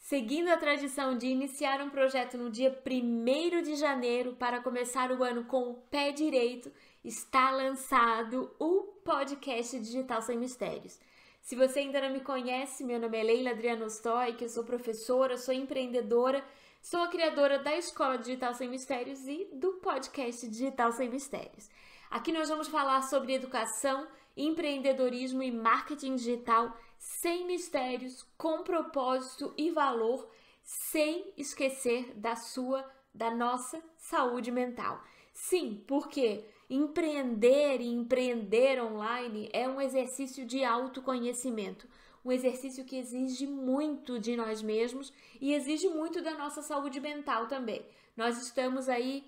Seguindo a tradição de iniciar um projeto no dia 1º de janeiro para começar o ano com o pé direito, está lançado o podcast Digital Sem Mistérios. Se você ainda não me conhece, meu nome é Leila Adriana Ostoic, eu sou professora, sou empreendedora, sou a criadora da Escola Digital Sem Mistérios e do podcast Digital Sem Mistérios. Aqui nós vamos falar sobre educação, empreendedorismo e marketing digital sem mistérios, com propósito e valor, sem esquecer da nossa saúde mental. Sim, porque empreender e empreender online é um exercício de autoconhecimento, um exercício que exige muito de nós mesmos e exige muito da nossa saúde mental também. Nós estamos aí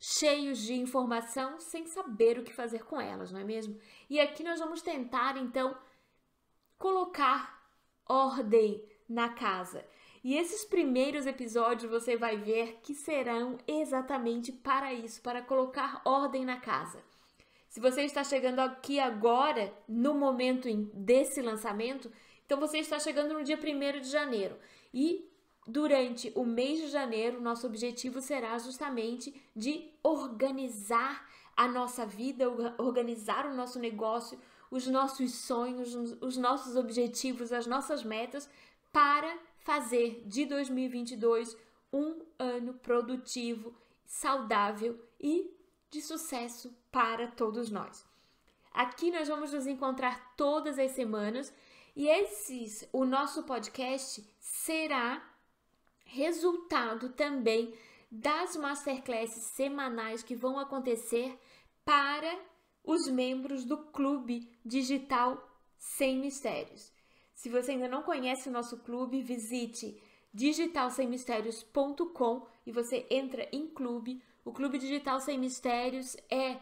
cheios de informação sem saber o que fazer com elas, não é mesmo? E aqui nós vamos tentar, então, colocar ordem na casa. E esses primeiros episódios você vai ver que serão exatamente para isso, para colocar ordem na casa. Se você está chegando aqui agora, no momento desse lançamento, então você está chegando no dia 1º de janeiro. E durante o mês de janeiro, nosso objetivo será justamente de organizar a nossa vida, organizar o nosso negócio, os nossos sonhos, os nossos objetivos, as nossas metas, para fazer de 2022 um ano produtivo, saudável e de sucesso para todos nós. Aqui nós vamos nos encontrar todas as semanas e o nosso podcast será resultado também das masterclasses semanais que vão acontecer para os membros do Clube Digital Sem Mistérios. Se você ainda não conhece o nosso clube, visite digitalsemmistérios.com e você entra em clube. O Clube Digital Sem Mistérios é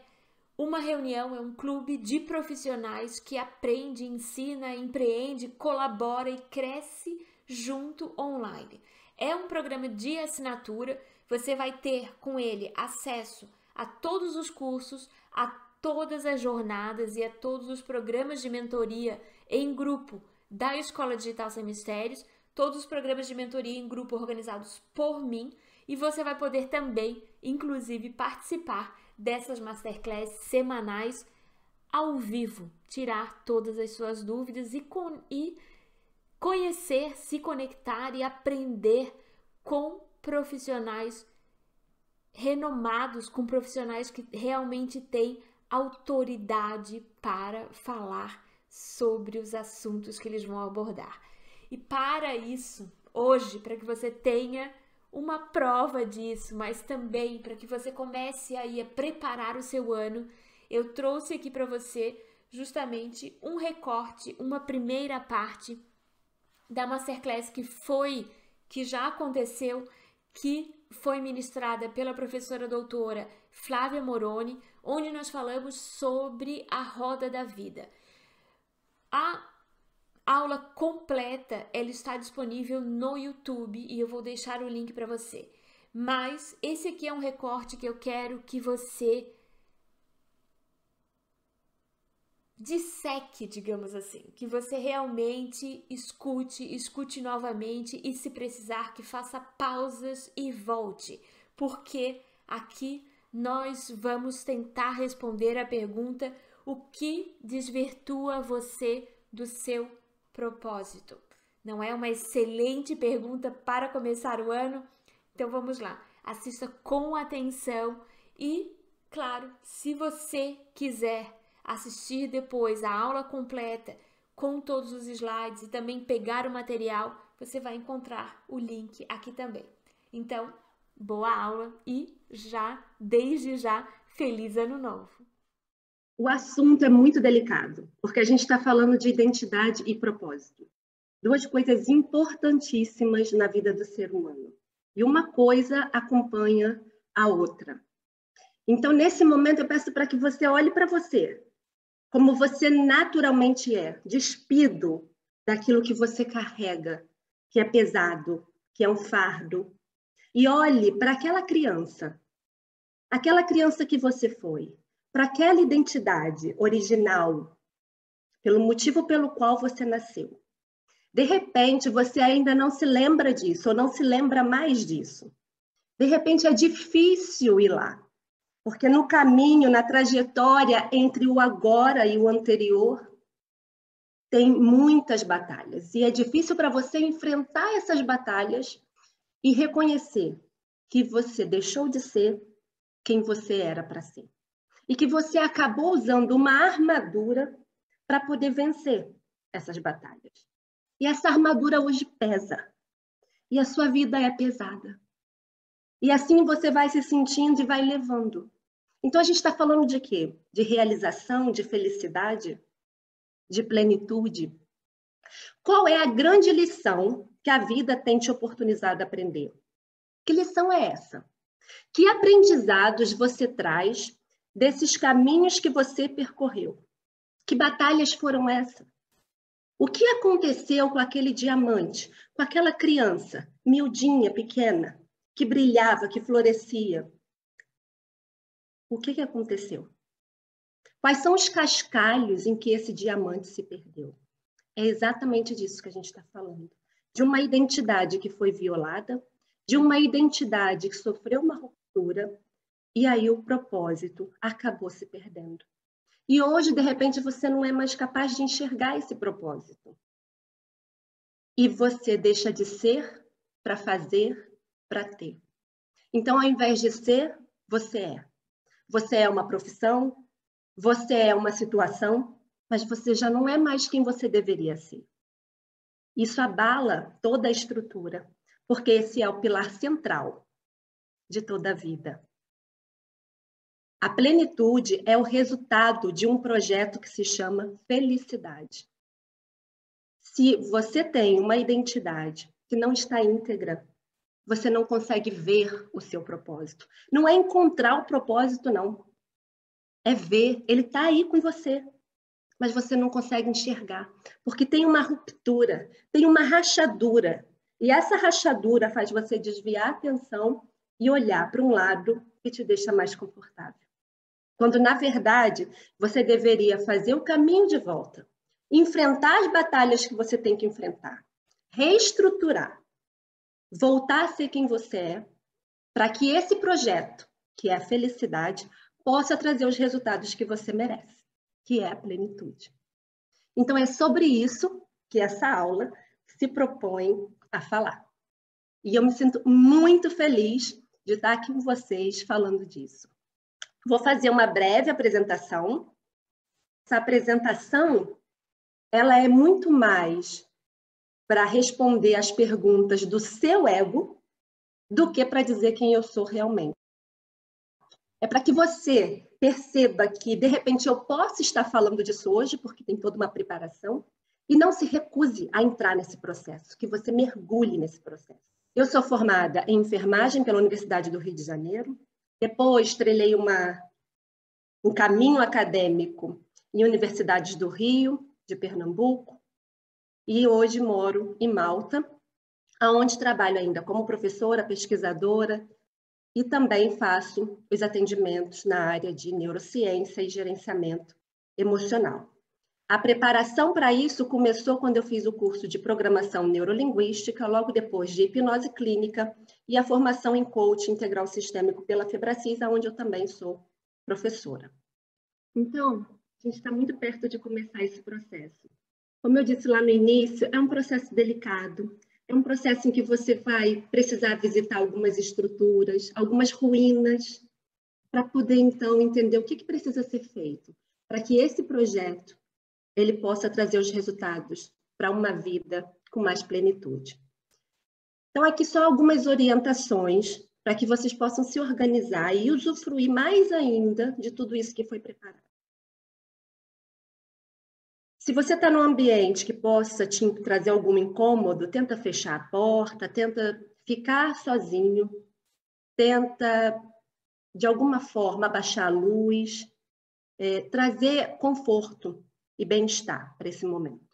uma reunião, é um clube de profissionais que aprende, ensina, empreende, colabora e cresce junto online. É um programa de assinatura, você vai ter com ele acesso a todos os cursos, a todas as jornadas e a todos os programas de mentoria em grupo da Escola Digital Sem Mistérios, todos os programas de mentoria em grupo organizados por mim, e você vai poder também, inclusive, participar dessas masterclasses semanais ao vivo, tirar todas as suas dúvidas e conhecer, se conectar e aprender com profissionais renomados, com profissionais que realmente têm autoridade para falar sobre os assuntos que eles vão abordar. E para isso, hoje, para que você tenha uma prova disso, mas também para que você comece aí a preparar o seu ano, eu trouxe aqui para você justamente um recorte, uma primeira parte da Masterclass que já aconteceu, que foi ministrada pela professora doutora Flávia Moroni, onde nós falamos sobre a roda da vida. A aula completa, ela está disponível no YouTube e eu vou deixar o link para você. Mas esse aqui é um recorte que eu quero que você disseque, digamos assim, que você realmente escute novamente e, se precisar, que faça pausas e volte, porque aqui nós vamos tentar responder a pergunta: o que desvirtua você do seu propósito? Não é uma excelente pergunta para começar o ano? Então vamos lá, assista com atenção e, claro, se você quiser assistir depois a aula completa com todos os slides e também pegar o material, você vai encontrar o link aqui também. Então, boa aula e desde já, feliz ano novo! O assunto é muito delicado, porque a gente está falando de identidade e propósito. Duas coisas importantíssimas na vida do ser humano. E uma coisa acompanha a outra. Então, nesse momento, eu peço para que você olhe para você, como você naturalmente é, despido daquilo que você carrega, que é pesado, que é um fardo. E olhe para aquela criança que você foi, para aquela identidade original, pelo motivo pelo qual você nasceu. De repente, você ainda não se lembra disso, ou não se lembra mais disso. De repente, é difícil ir lá, porque no caminho, na trajetória entre o agora e o anterior, tem muitas batalhas. E é difícil para você enfrentar essas batalhas e reconhecer que você deixou de ser quem você era para ser. E que você acabou usando uma armadura para poder vencer essas batalhas. E essa armadura hoje pesa. E a sua vida é pesada. E assim você vai se sentindo e vai levando. Então a gente está falando de quê? De realização, de felicidade, de plenitude. Qual é a grande lição que a vida tem te oportunizado a aprender? Que lição é essa? Que aprendizados você traz desses caminhos que você percorreu? Que batalhas foram essas? O que aconteceu com aquele diamante, com aquela criança, miudinha, pequena, que brilhava, que florescia? O que aconteceu? Quais são os cascalhos em que esse diamante se perdeu? É exatamente disso que a gente está falando. De uma identidade que foi violada, de uma identidade que sofreu uma ruptura, e aí o propósito acabou se perdendo. E hoje, de repente, você não é mais capaz de enxergar esse propósito. E você deixa de ser para fazer, para ter. Então, ao invés de ser, você é. Você é uma profissão, você é uma situação, mas você já não é mais quem você deveria ser. Isso abala toda a estrutura, porque esse é o pilar central de toda a vida. A plenitude é o resultado de um projeto que se chama felicidade. Se você tem uma identidade que não está íntegra, você não consegue ver o seu propósito. Não é encontrar o propósito, não. É ver, ele está aí com você, mas você não consegue enxergar, porque tem uma ruptura, tem uma rachadura, e essa rachadura faz você desviar a atenção e olhar para um lado que te deixa mais confortável. Quando, na verdade, você deveria fazer o caminho de volta, enfrentar as batalhas que você tem que enfrentar, reestruturar, voltar a ser quem você é, para que esse projeto, que é a felicidade, possa trazer os resultados que você merece, que é a plenitude. Então, é sobre isso que essa aula se propõe a falar. E eu me sinto muito feliz de estar aqui com vocês falando disso. Vou fazer uma breve apresentação. Essa apresentação, ela é muito mais para responder às perguntas do seu ego do que para dizer quem eu sou realmente. É para que você perceba que, de repente, eu posso estar falando disso hoje, porque tem toda uma preparação, e não se recuse a entrar nesse processo, que você mergulhe nesse processo. Eu sou formada em enfermagem pela Universidade do Rio de Janeiro, depois trilhei um caminho acadêmico em universidades do Rio, de Pernambuco, e hoje moro em Malta, onde trabalho ainda como professora, pesquisadora, e também faço os atendimentos na área de neurociência e gerenciamento emocional. A preparação para isso começou quando eu fiz o curso de programação neurolinguística, logo depois de hipnose clínica e a formação em coaching integral sistêmico pela Febracis, onde eu também sou professora. Então, a gente está muito perto de começar esse processo. Como eu disse lá no início, é um processo delicado, é um processo em que você vai precisar visitar algumas estruturas, algumas ruínas, para poder, então, entender o que precisa ser feito, para que esse projeto ele possa trazer os resultados para uma vida com mais plenitude. Então, aqui só algumas orientações para que vocês possam se organizar e usufruir mais ainda de tudo isso que foi preparado. Se você está num ambiente que possa te trazer algum incômodo, tenta fechar a porta, tenta ficar sozinho, tenta, de alguma forma, abaixar a luz, trazer conforto e bem-estar para esse momento.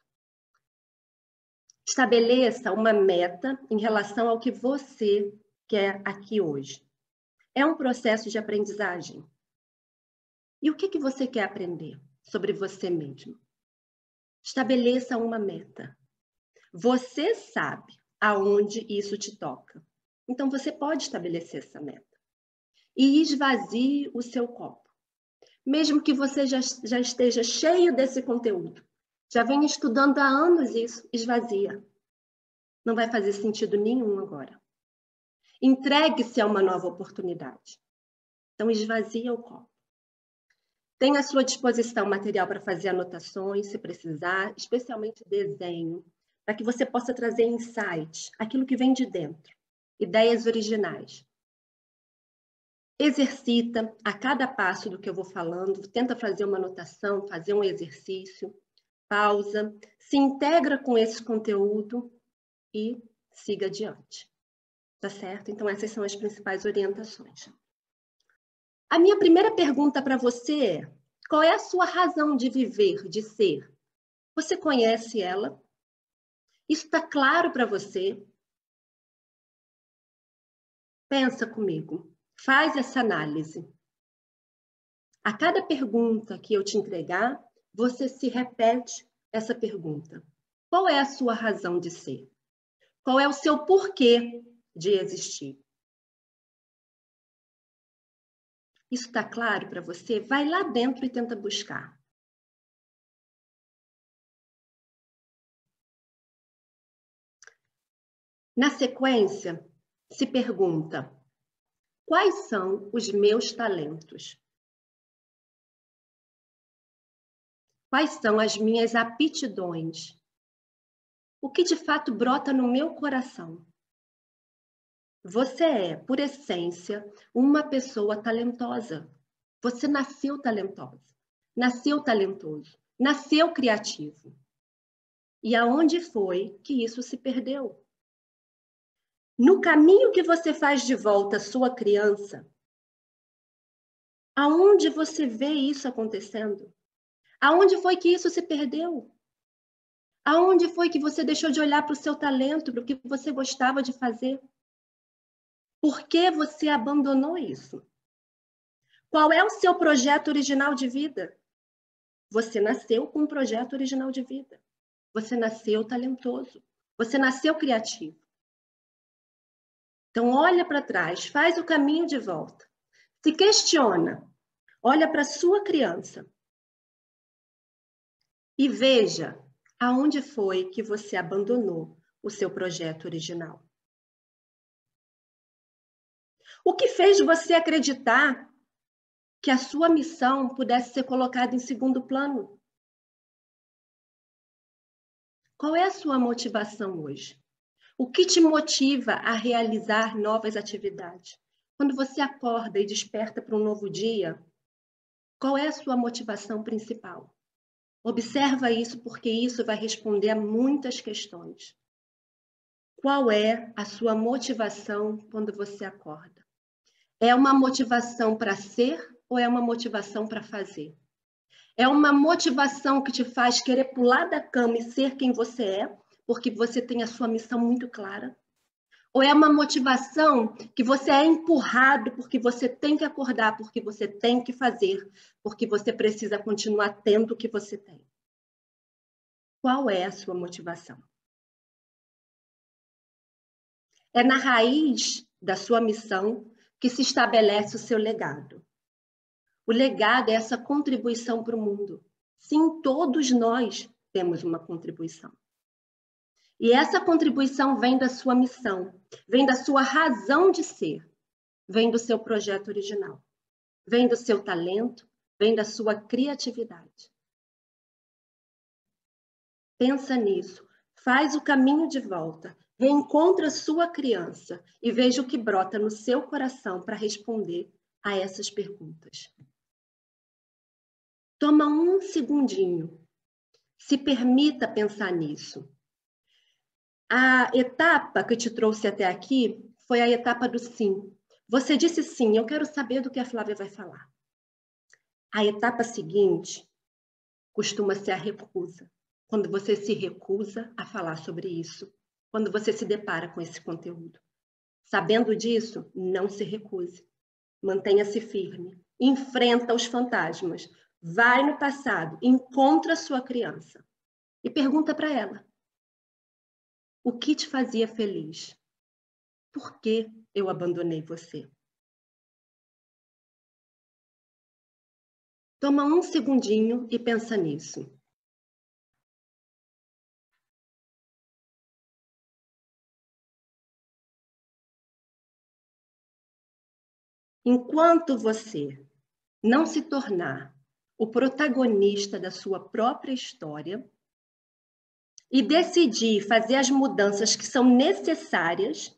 Estabeleça uma meta em relação ao que você quer aqui hoje. É um processo de aprendizagem. E o que você quer aprender sobre você mesmo? Estabeleça uma meta. Você sabe aonde isso te toca. Então, você pode estabelecer essa meta. E esvazie o seu copo. Mesmo que você já esteja cheio desse conteúdo, já venha estudando há anos isso, esvazia. Não vai fazer sentido nenhum agora. Entregue-se a uma nova oportunidade. Então, esvazia o copo. Tem à sua disposição material para fazer anotações, se precisar, especialmente desenho, para que você possa trazer insights, aquilo que vem de dentro, ideias originais. Exercita a cada passo do que eu vou falando, tenta fazer uma anotação, fazer um exercício, pausa, se integra com esse conteúdo e siga adiante. Tá certo? Então, essas são as principais orientações. A minha primeira pergunta para você é: qual é a sua razão de viver, de ser? Você conhece ela? Isso está claro para você? Pensa comigo. Faz essa análise. A cada pergunta que eu te entregar, você se repete essa pergunta. Qual é a sua razão de ser? Qual é o seu porquê de existir? Isso está claro para você? Vai lá dentro e tenta buscar. Na sequência, se pergunta: quais são os meus talentos? Quais são as minhas aptidões? O que de fato brota no meu coração? Você é, por essência, uma pessoa talentosa. Você nasceu talentosa, nasceu talentoso, nasceu criativo. E aonde foi que isso se perdeu? No caminho que você faz de volta à sua criança, aonde você vê isso acontecendo? Aonde foi que isso se perdeu? Aonde foi que você deixou de olhar para o seu talento, para o que você gostava de fazer? Por que você abandonou isso? Qual é o seu projeto original de vida? Você nasceu com um projeto original de vida. Você nasceu talentoso. Você nasceu criativo. Então, olha para trás, faz o caminho de volta. Se questiona, olha para a sua criança e veja aonde foi que você abandonou o seu projeto original. O que fez você acreditar que a sua missão pudesse ser colocada em segundo plano? Qual é a sua motivação hoje? O que te motiva a realizar novas atividades? Quando você acorda e desperta para um novo dia, qual é a sua motivação principal? Observa isso, porque isso vai responder a muitas questões. Qual é a sua motivação quando você acorda? É uma motivação para ser ou é uma motivação para fazer? É uma motivação que te faz querer pular da cama e ser quem você é, porque você tem a sua missão muito clara? Ou é uma motivação que você é empurrado porque você tem que acordar, porque você tem que fazer, porque você precisa continuar tendo o que você tem? Qual é a sua motivação? É na raiz da sua missão que se estabelece o seu legado. O legado é essa contribuição para o mundo. Sim, todos nós temos uma contribuição. E essa contribuição vem da sua missão, vem da sua razão de ser, vem do seu projeto original, vem do seu talento, vem da sua criatividade. Pensa nisso, faz o caminho de volta, reencontra sua criança e veja o que brota no seu coração para responder a essas perguntas. Toma um segundinho, se permita pensar nisso. A etapa que te trouxe até aqui foi a etapa do sim. Você disse sim, eu quero saber do que a Flávia vai falar. A etapa seguinte costuma ser a recusa. Quando você se recusa a falar sobre isso, quando você se depara com esse conteúdo. Sabendo disso, não se recuse. Mantenha-se firme. Enfrenta os fantasmas. Vai no passado, encontra a sua criança e pergunta para ela: O que te fazia feliz? Por que eu abandonei você? Toma um segundinho e pensa nisso. Enquanto você não se tornar o protagonista da sua própria história e decidir fazer as mudanças que são necessárias,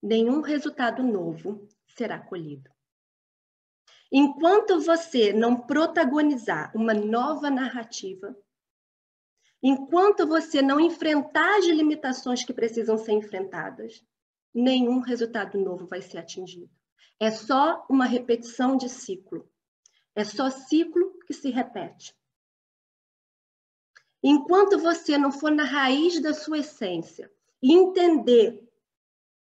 nenhum resultado novo será colhido. Enquanto você não protagonizar uma nova narrativa, enquanto você não enfrentar as limitações que precisam ser enfrentadas, nenhum resultado novo vai ser atingido. É só uma repetição de ciclo. É só ciclo que se repete. Enquanto você não for na raiz da sua essência e entender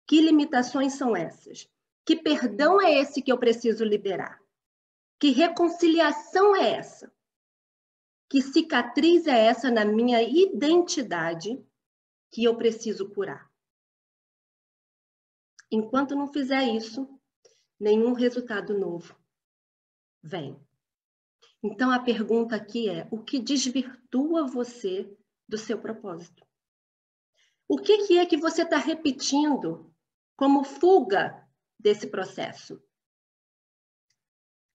que limitações são essas, que perdão é esse que eu preciso liberar, que reconciliação é essa, que cicatriz é essa na minha identidade que eu preciso curar. Enquanto não fizer isso, nenhum resultado novo vem. Então a pergunta aqui é: o que desvirtua você do seu propósito? O que é que você está repetindo como fuga desse processo?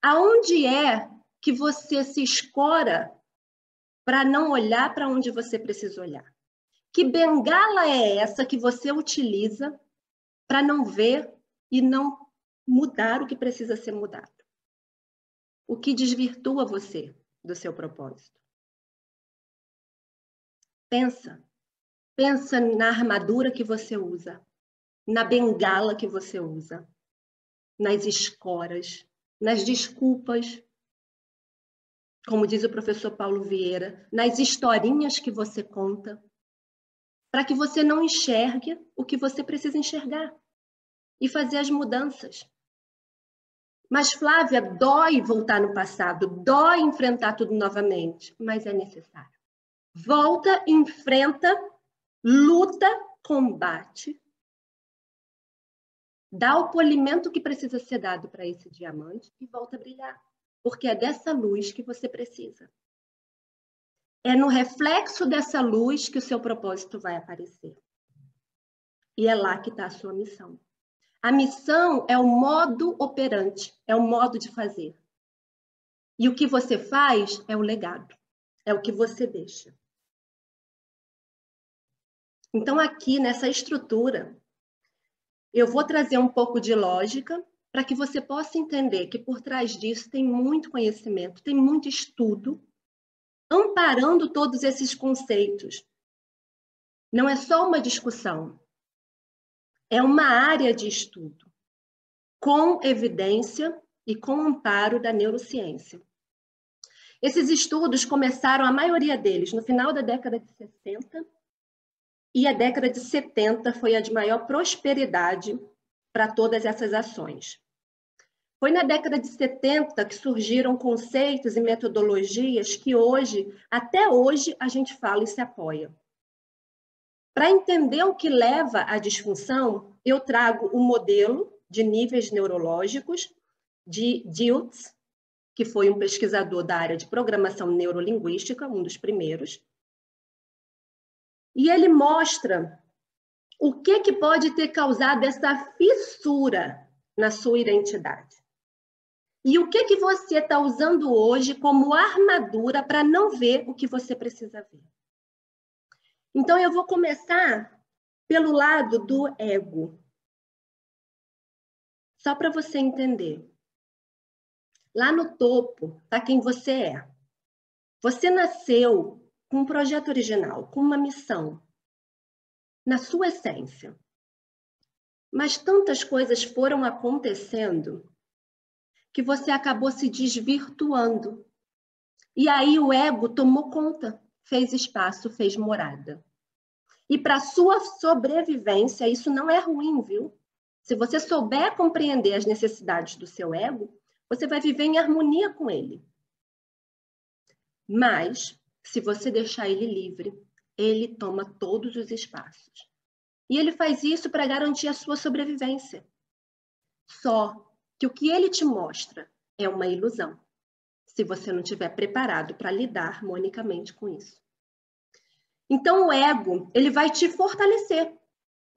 Aonde é que você se escora para não olhar para onde você precisa olhar? Que bengala é essa que você utiliza para não ver e não mudar o que precisa ser mudado? O que desvirtua você do seu propósito? Pensa na armadura que você usa, na bengala que você usa, nas escoras, nas desculpas, como diz o professor Paulo Vieira, nas historinhas que você conta, para que você não enxergue o que você precisa enxergar e fazer as mudanças. Mas, Flávia, dói voltar no passado, dói enfrentar tudo novamente, mas é necessário. Volta, enfrenta, luta, combate, dá o polimento que precisa ser dado para esse diamante e volta a brilhar, porque é dessa luz que você precisa. É no reflexo dessa luz que o seu propósito vai aparecer. E é lá que está a sua missão. A missão é o modo operante, é o modo de fazer. E o que você faz é o legado, é o que você deixa. Então, aqui nessa estrutura, eu vou trazer um pouco de lógica para que você possa entender que por trás disso tem muito conhecimento, tem muito estudo, amparando todos esses conceitos. Não é só uma discussão, é uma área de estudo, com evidência e com amparo da neurociência. Esses estudos começaram, a maioria deles, no final da década de 60, e a década de 70 foi a de maior prosperidade para todas essas ações. Foi na década de 70 que surgiram conceitos e metodologias que hoje, até hoje, a gente fala e se apoia. Para entender o que leva à disfunção, eu trago o modelo de níveis neurológicos de Dilts, que foi um pesquisador da área de programação neurolinguística, um dos primeiros. E ele mostra o que pode ter causado essa fissura na sua identidade. E o que você está usando hoje como armadura para não ver o que você precisa ver. Então, eu vou começar pelo lado do ego. Só para você entender. Lá no topo está quem você é. Você nasceu com um projeto original, com uma missão, na sua essência. Mas tantas coisas foram acontecendo que você acabou se desvirtuando. E aí o ego tomou conta, fez espaço, fez morada. E para sua sobrevivência, isso não é ruim, viu? Se você souber compreender as necessidades do seu ego, você vai viver em harmonia com ele. Mas, se você deixar ele livre, ele toma todos os espaços. E ele faz isso para garantir a sua sobrevivência. Só que o que ele te mostra é uma ilusão, se você não estiver preparado para lidar harmonicamente com isso. Então, o ego, ele vai te fortalecer.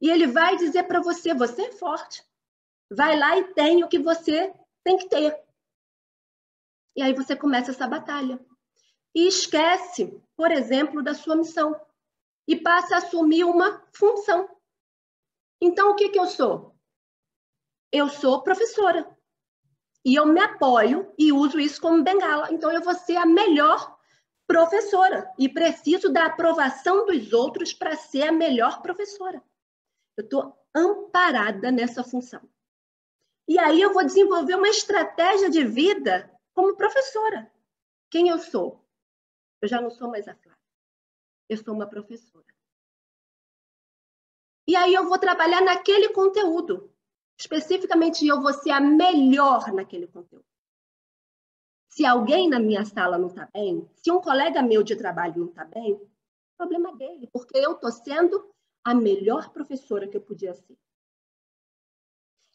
E ele vai dizer para você, você é forte. Vai lá e tem o que você tem que ter. E aí você começa essa batalha. E esquece, por exemplo, da sua missão. E passa a assumir uma função. Então, o que eu sou? Eu sou professora. E eu me apoio e uso isso como bengala. Então, eu vou ser a melhor professora. E preciso da aprovação dos outros para ser a melhor professora. Eu estou amparada nessa função. E aí eu vou desenvolver uma estratégia de vida como professora. Quem eu sou? Eu já não sou mais a Flávia. Eu sou uma professora. E aí eu vou trabalhar naquele conteúdo. Especificamente, eu vou ser a melhor naquele conteúdo. Se alguém na minha sala não está bem, se um colega meu de trabalho não está bem, problema dele, porque eu estou sendo a melhor professora que eu podia ser.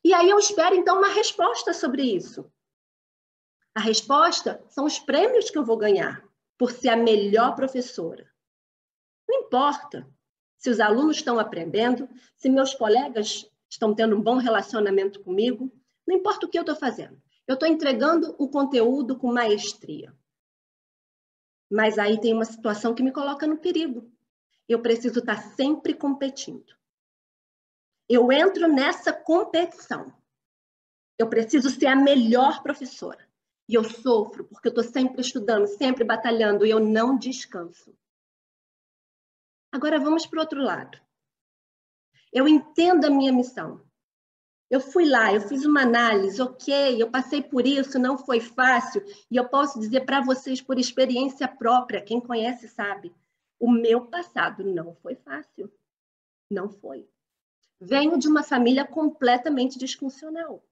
E aí eu espero, então, uma resposta sobre isso. A resposta são os prêmios que eu vou ganhar por ser a melhor professora. Não importa se os alunos estão aprendendo, se meus colegas estão tendo um bom relacionamento comigo, não importa o que eu estou fazendo. Eu estou entregando o conteúdo com maestria. Mas aí tem uma situação que me coloca no perigo. Eu preciso estar sempre competindo. Eu entro nessa competição. Eu preciso ser a melhor professora. E eu sofro porque eu estou sempre estudando, sempre batalhando e eu não descanso. Agora vamos para o outro lado. Eu entendo a minha missão. Eu fui lá, eu fiz uma análise, ok, eu passei por isso, não foi fácil. E eu posso dizer para vocês por experiência própria, quem conhece sabe, o meu passado não foi fácil. Não foi. Venho de uma família completamente disfuncional.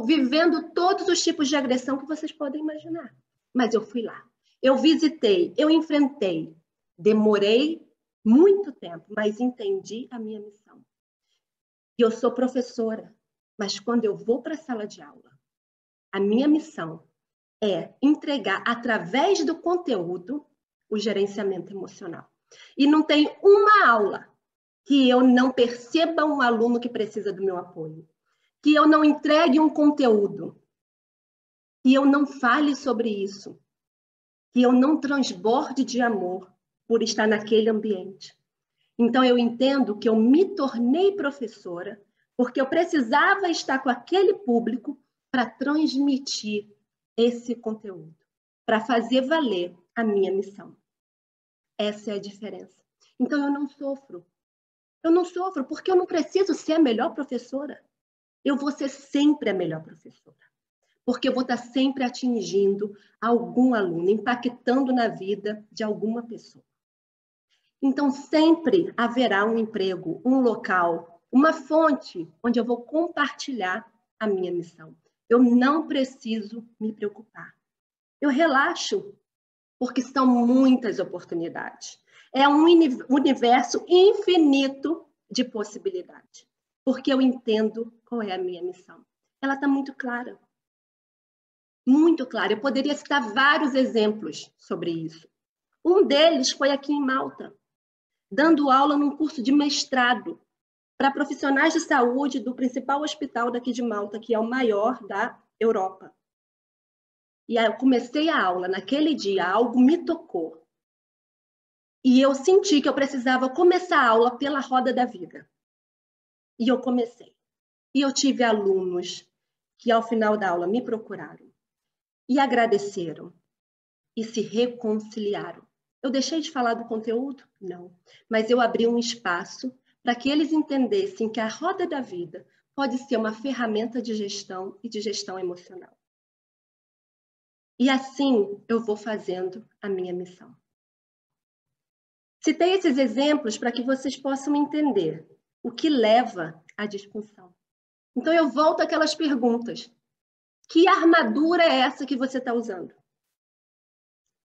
Vivendo todos os tipos de agressão que vocês podem imaginar. Mas eu fui lá. Eu visitei, eu enfrentei. Demorei muito tempo, mas entendi a minha missão. E eu sou professora, mas quando eu vou para a sala de aula, a minha missão é entregar, através do conteúdo, o gerenciamento emocional. E não tem uma aula que eu não perceba um aluno que precisa do meu apoio. Que eu não entregue um conteúdo, que eu não fale sobre isso, que eu não transborde de amor por estar naquele ambiente. Então, eu entendo que eu me tornei professora porque eu precisava estar com aquele público para transmitir esse conteúdo, para fazer valer a minha missão. Essa é a diferença. Então, eu não sofro. Eu não sofro porque eu não preciso ser a melhor professora. Eu vou ser sempre a melhor professora, porque eu vou estar sempre atingindo algum aluno, impactando na vida de alguma pessoa. Então, sempre haverá um emprego, um local, uma fonte onde eu vou compartilhar a minha missão. Eu não preciso me preocupar. Eu relaxo, porque são muitas oportunidades. É um universo infinito de possibilidades. Porque eu entendo qual é a minha missão. Ela está muito clara. Muito clara. Eu poderia citar vários exemplos sobre isso. Um deles foi aqui em Malta, dando aula num curso de mestrado para profissionais de saúde do principal hospital daqui de Malta, que é o maior da Europa. E aí eu comecei a aula naquele dia, algo me tocou. E eu senti que eu precisava começar a aula pela roda da vida. E eu comecei. E eu tive alunos que, ao final da aula, me procuraram e agradeceram e se reconciliaram. Eu deixei de falar do conteúdo? Não. Mas eu abri um espaço para que eles entendessem que a roda da vida pode ser uma ferramenta de gestão e de gestão emocional. E assim eu vou fazendo a minha missão. Citei esses exemplos para que vocês possam entender o que leva à disfunção. Então, eu volto àquelas perguntas. Que armadura é essa que você está usando?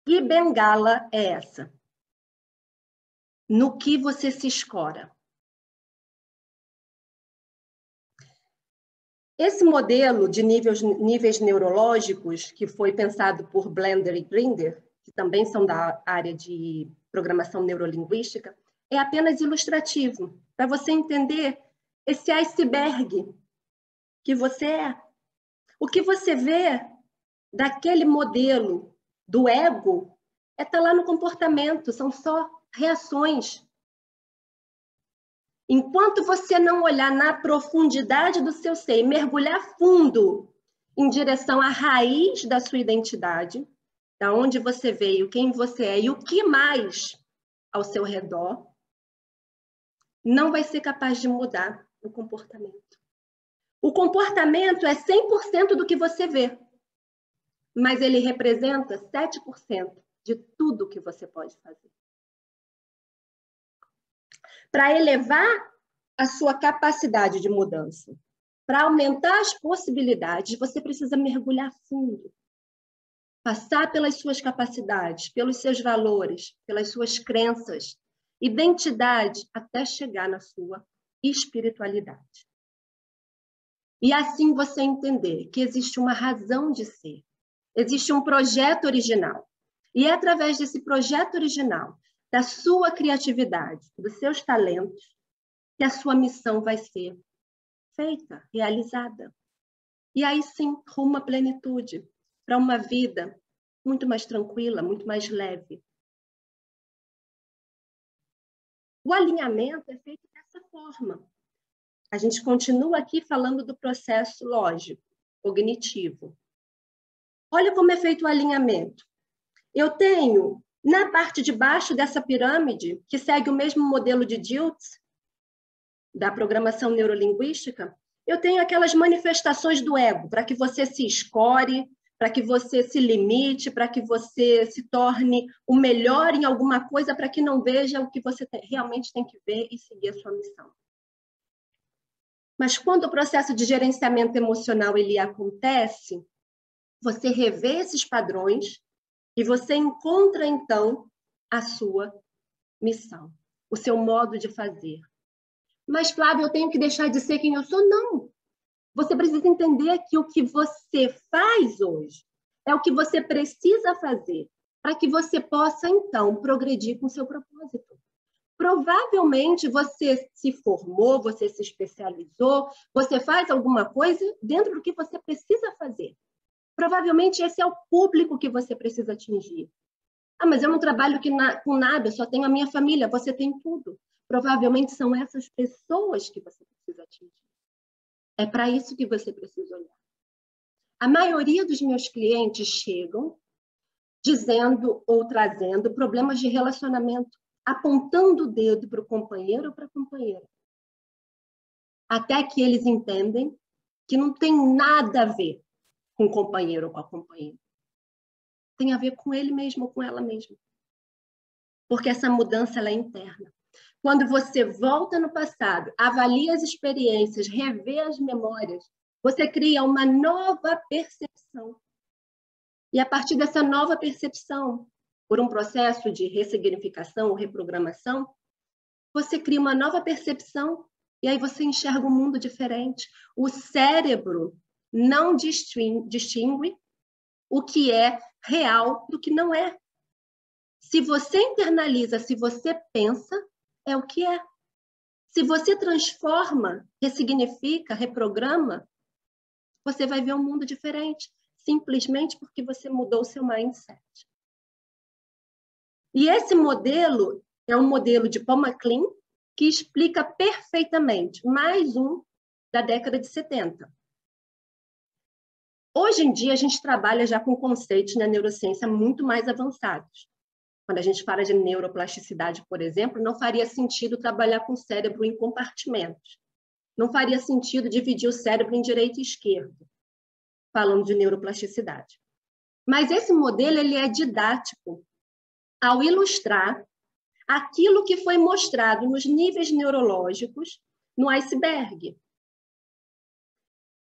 Que bengala é essa? no que você se escora. Esse modelo de níveis neurológicos, que foi pensado por Blender e Grinder, que também são da área de programação neurolinguística, é apenas ilustrativo, para você entender esse iceberg que você é. O que você vê daquele modelo do ego está lá no comportamento, são só reações. Enquanto você não olhar na profundidade do seu ser e mergulhar fundo em direção à raiz da sua identidade, da onde você veio, quem você é e o que mais ao seu redor, não vai ser capaz de mudar o comportamento. O comportamento é 100% do que você vê, mas ele representa 7% de tudo que você pode fazer. Para elevar a sua capacidade de mudança, para aumentar as possibilidades, você precisa mergulhar fundo, passar pelas suas capacidades, pelos seus valores, pelas suas crenças, identidade, até chegar na sua espiritualidade. E assim você entender que existe uma razão de ser, existe um projeto original. E é através desse projeto original, da sua criatividade, dos seus talentos, que a sua missão vai ser feita, realizada. E aí sim, rumo à plenitude, para uma vida muito mais tranquila, muito mais leve. O alinhamento é feito dessa forma. A gente continua aqui falando do processo lógico, cognitivo. Olha como é feito o alinhamento. Eu tenho, na parte de baixo dessa pirâmide, que segue o mesmo modelo de Dilts, da programação neurolinguística, eu tenho aquelas manifestações do ego, para que você se escore, para que você se limite, para que você se torne o melhor em alguma coisa, para que não veja o que você realmente tem que ver e seguir a sua missão. Mas quando o processo de gerenciamento emocional ele acontece, você revê esses padrões e você encontra, então, a sua missão, o seu modo de fazer. Mas, Flávia, eu tenho que deixar de ser quem eu sou? Não. Você precisa entender que o que você faz hoje é o que você precisa fazer para que você possa, então, progredir com o seu propósito. Provavelmente você se formou, você se especializou, você faz alguma coisa dentro do que você precisa fazer. Provavelmente esse é o público que você precisa atingir. Ah, mas eu não trabalho com nada, só tenho a minha família. Você tem tudo. Provavelmente são essas pessoas que você precisa atingir. É para isso que você precisa olhar. A maioria dos meus clientes chegam dizendo ou trazendo problemas de relacionamento, apontando o dedo para o companheiro ou para a companheira. Até que eles entendem que não tem nada a ver com o companheiro ou com a companheira. Tem a ver com ele mesmo ou com ela mesma. Porque essa mudança ela é interna. Quando você volta no passado, avalia as experiências, revê as memórias, você cria uma nova percepção. E a partir dessa nova percepção, por um processo de ressignificação ou reprogramação, você cria uma nova percepção e aí você enxerga um mundo diferente. O cérebro não distingue o que é real do que não é. Se você internaliza, se você pensa, é o que é. Se você transforma, ressignifica, reprograma, você vai ver um mundo diferente, simplesmente porque você mudou o seu mindset. E esse modelo é um modelo de Paul MacLean que explica perfeitamente, mais um da década de 70. Hoje em dia, a gente trabalha já com conceitos na neurociência muito mais avançados. Quando a gente fala de neuroplasticidade, por exemplo, não faria sentido trabalhar com o cérebro em compartimentos. Não faria sentido dividir o cérebro em direito e esquerdo, falando de neuroplasticidade. Mas esse modelo ele é didático ao ilustrar aquilo que foi mostrado nos níveis neurológicos no iceberg.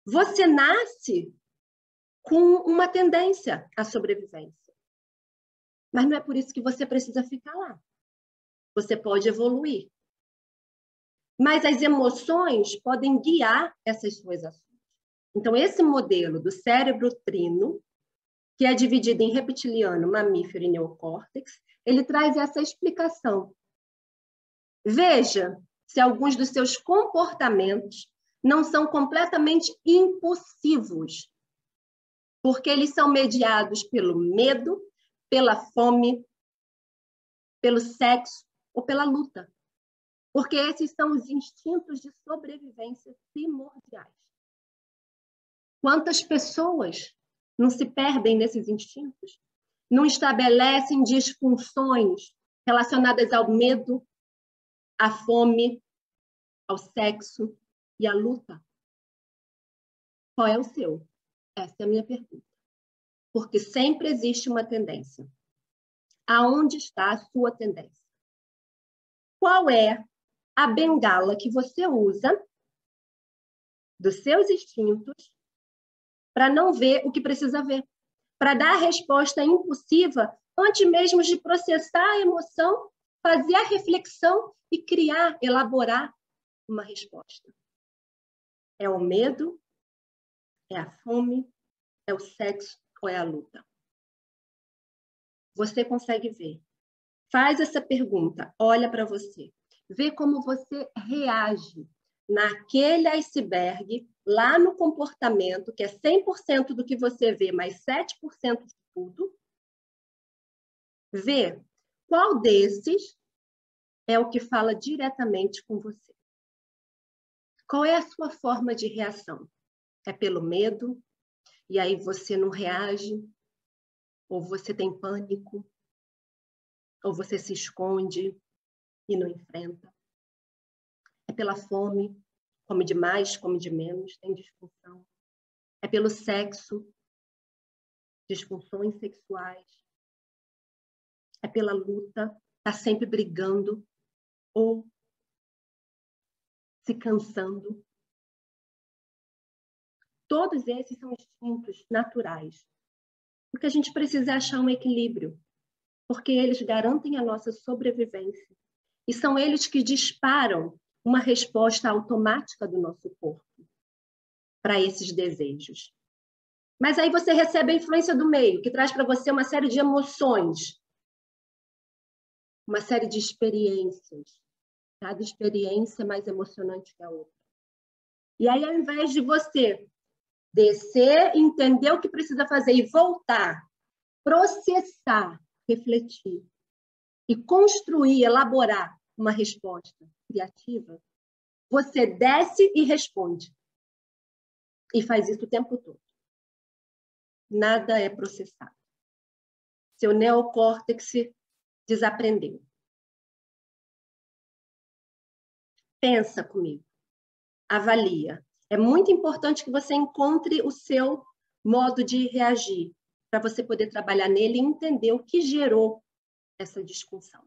Você nasce com uma tendência à sobrevivência. Mas não é por isso que você precisa ficar lá. você pode evoluir. Mas as emoções podem guiar essas suas ações. Então, esse modelo do cérebro trino, que é dividido em reptiliano, mamífero e neocórtex, ele traz essa explicação. Veja se alguns dos seus comportamentos não são completamente impulsivos, porque eles são mediados pelo medo, pela fome, pelo sexo ou pela luta. Porque esses são os instintos de sobrevivência primordiais. Quantas pessoas não se perdem nesses instintos? Não estabelecem disfunções relacionadas ao medo, à fome, ao sexo e à luta? Qual é o seu? Essa é a minha pergunta. Porque sempre existe uma tendência. Aonde está a sua tendência? Qual é a bengala que você usa dos seus instintos para não ver o que precisa ver? Para dar a resposta impulsiva antes mesmo de processar a emoção, fazer a reflexão e criar, elaborar uma resposta. É o medo? É a fome? É o sexo ou é a luta? Você consegue ver. Faz essa pergunta, olha para você. Vê como você reage naquele iceberg, lá no comportamento, que é 100% do que você vê, mais 7% de tudo. Vê qual desses é o que fala diretamente com você. Qual é a sua forma de reação? É pelo medo? E aí você não reage? Ou você tem pânico? Ou você se esconde e não enfrenta? É pela fome? Come demais, come de menos, tem disfunção. É pelo sexo? Disfunções sexuais. É pela luta? Está sempre brigando? Ou se cansando? Todos esses são instintos naturais. Porque a gente precisa achar um equilíbrio. Porque eles garantem a nossa sobrevivência. E são eles que disparam uma resposta automática do nosso corpo para esses desejos. Mas aí você recebe a influência do meio, que traz para você uma série de emoções, uma série de experiências. Cada experiência é mais emocionante que a outra. E aí, ao invés de você descer, entender o que precisa fazer e voltar, processar, refletir e construir, elaborar uma resposta criativa, você desce e responde. E faz isso o tempo todo. Nada é processado. Seu neocórtex desaprendeu. Pensa comigo. Avalia. É muito importante que você encontre o seu modo de reagir, para você poder trabalhar nele e entender o que gerou essa disfunção.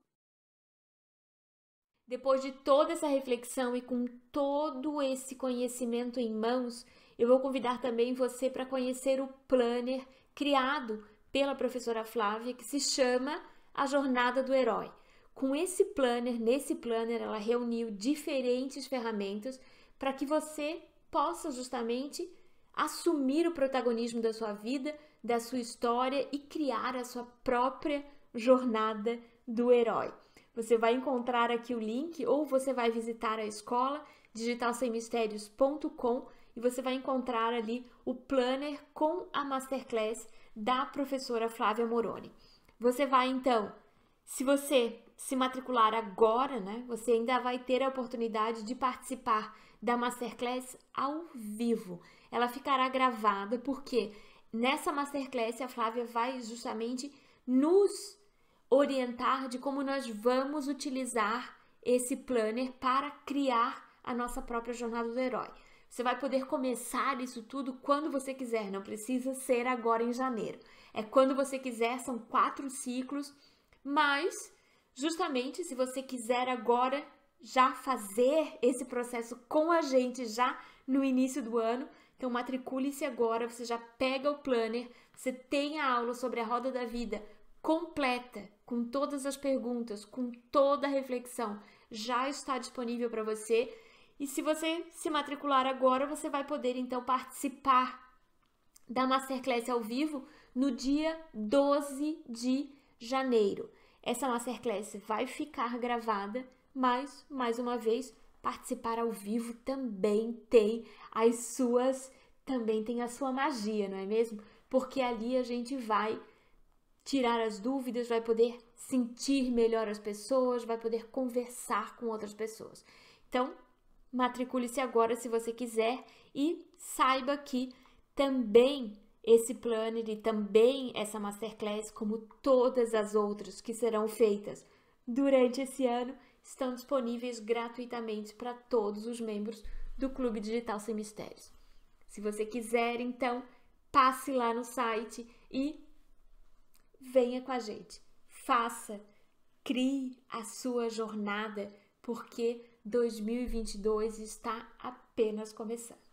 Depois de toda essa reflexão e com todo esse conhecimento em mãos, eu vou convidar também você para conhecer o planner criado pela professora Flávia, que se chama A Jornada do Herói. Com esse planner, nesse planner, ela reuniu diferentes ferramentas para que você possa justamente assumir o protagonismo da sua vida, da sua história e criar a sua própria jornada do herói. Você vai encontrar aqui o link ou você vai visitar a escola digitalsemmistérios.com e você vai encontrar ali o planner com a masterclass da professora Flávia Moroni. Você vai então, se você se matricular agora, né, você ainda vai ter a oportunidade de participar da masterclass ao vivo. Ela ficará gravada porque nessa masterclass a Flávia vai justamente nos orientar de como nós vamos utilizar esse planner para criar a nossa própria jornada do herói. Você vai poder começar isso tudo quando você quiser, não precisa ser agora em janeiro. É quando você quiser, são 4 ciclos, mas justamente se você quiser agora já fazer esse processo com a gente já no início do ano, então matricule-se agora, você já pega o planner, você tem a aula sobre a roda da vida completa, com todas as perguntas, com toda a reflexão, já está disponível para você. E se você se matricular agora, você vai poder então participar da Masterclass ao vivo no dia 12 de janeiro. Essa Masterclass vai ficar gravada, mas, mais uma vez, participar ao vivo também tem a sua magia, não é mesmo? Porque ali a gente vai tirar as dúvidas, vai poder sentir melhor as pessoas, vai poder conversar com outras pessoas. Então, matricule-se agora se você quiser e saiba que também esse planner e também essa Masterclass, como todas as outras que serão feitas durante esse ano, estão disponíveis gratuitamente para todos os membros do Clube Digital Sem Mistérios. Se você quiser, então, passe lá no site e venha com a gente. Faça, crie a sua jornada, porque 2022 está apenas começando.